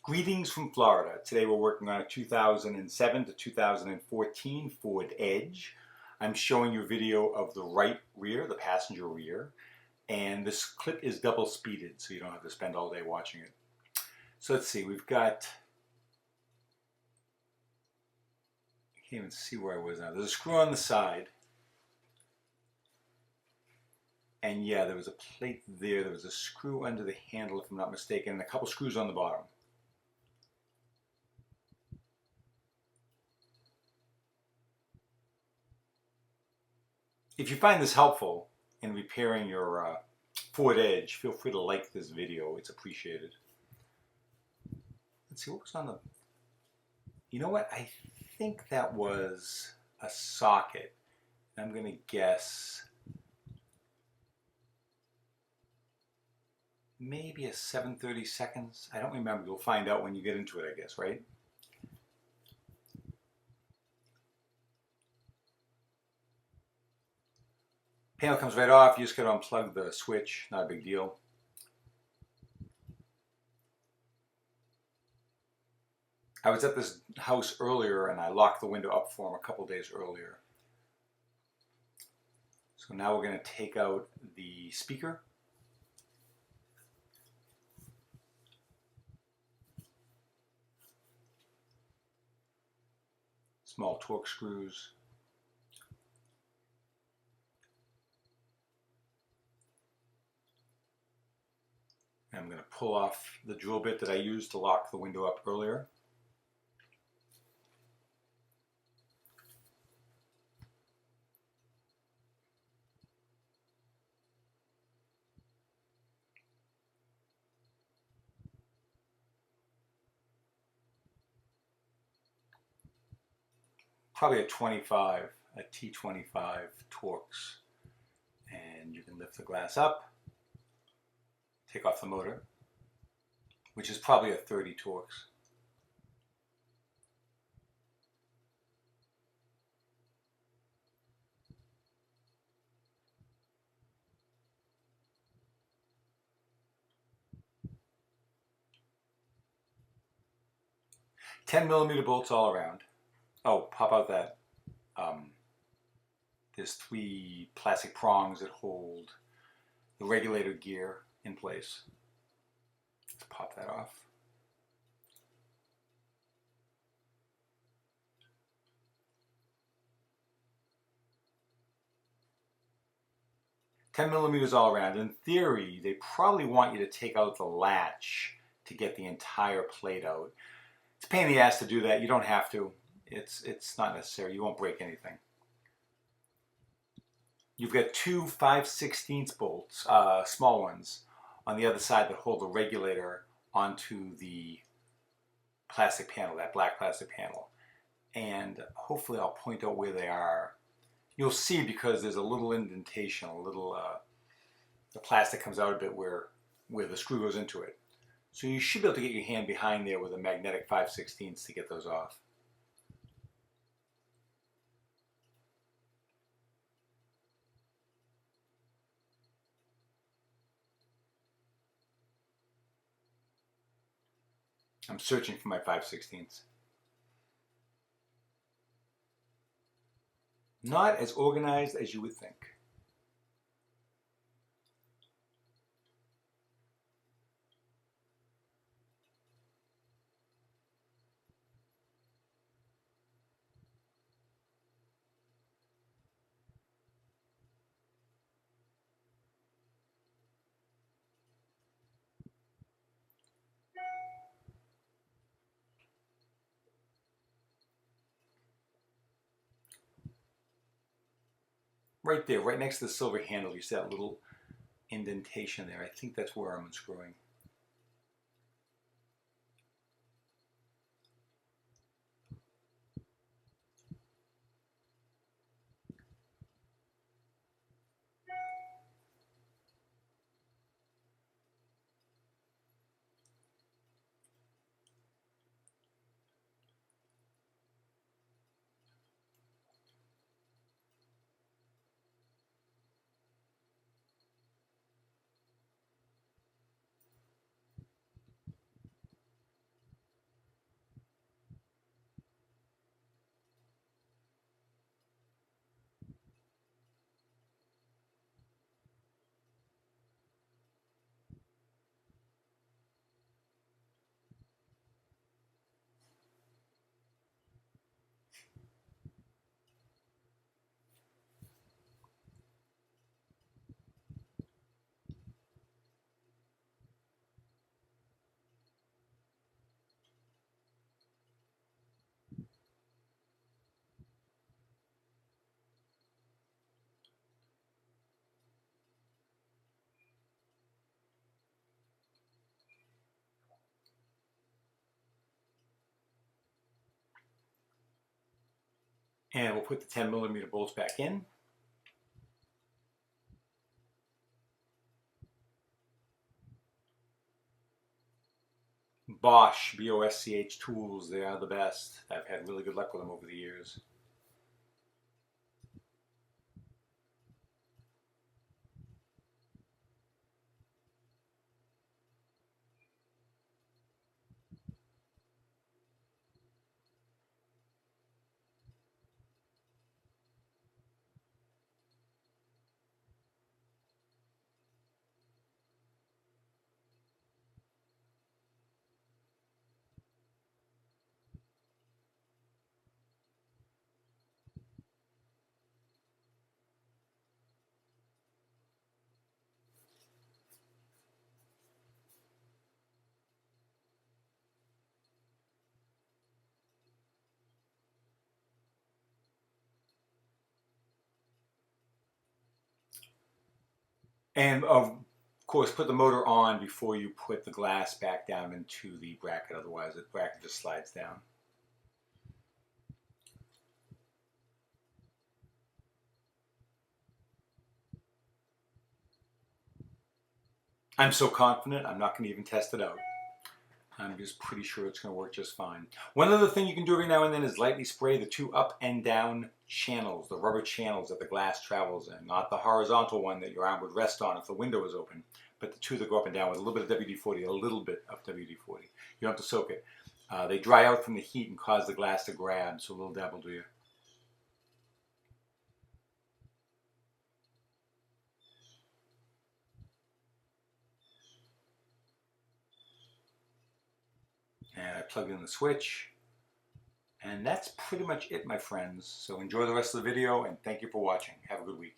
Greetings from Florida. Today we're working on a 2007 to 2014 Ford Edge. I'm showing you a video of the right rear, the passenger rear, and this clip is double speeded so you don't have to spend all day watching it. So let's see, we've got, I can't even see where I was now. There's a screw on the side. And yeah, there was a plate there. There was a screw under the handle, if I'm not mistaken, and a couple screws on the bottom. If you find this helpful in repairing your Ford Edge, feel free to like this video. It's appreciated. Let's see, what was on the... You know what? I think that was a socket. I'm going to guess maybe a 7/32. I don't remember. You'll find out when you get into it, I guess, right? Panel comes right off. You just got to unplug the switch. Not a big deal. I was at this house earlier and I locked the window up for him a couple days earlier. So now we're going to take out the speaker. Small torque screws. I'm going to pull off the drill bit that I used to lock the window up earlier. Probably a 25, a T25 Torx. And you can lift the glass up, take off the motor, which is probably a 30 Torx. $10mm bolts all around. Oh, pop out that. There's 3 plastic prongs that hold the regulator gear in place. Let's pop that off. $10mm all around. In theory, they probably want you to take out the latch to get the entire plate out. It's a pain in the ass to do that. You don't have to. It's not necessary. You won't break anything. You've got 2 5/16 bolts, small ones, on the other side that hold the regulator onto the plastic panel, that black plastic panel. And hopefully I'll point out where they are. You'll see because there's a little indentation, a little, the plastic comes out a bit where the screw goes into it. So you should be able to get your hand behind there with a magnetic 5/16 to get those off. I'm searching for my 5/16. Not as organized as you would think. Right there, right next to the silver handle, you see that little indentation there. I think that's where I'm unscrewing. And we'll put the 10mm bolts back in. Bosch, B-O-S-C-H tools, they are the best. I've had really good luck with them over the years. And of course, put the motor on before you put the glass back down into the bracket, otherwise the bracket just slides down. I'm so confident, I'm not going to even test it out. I'm just pretty sure it's going to work just fine. One other thing you can do every now and then is lightly spray the two up and down channels, the rubber channels that the glass travels in, not the horizontal one that your arm would rest on if the window was open, but the two that go up and down with a little bit of WD-40, a little bit of WD-40. You don't have to soak it. They dry out from the heat and cause the glass to grab, so a little dab will do you. And I plugged in the switch. And that's pretty much it, my friends. So enjoy the rest of the video, and thank you for watching. Have a good week.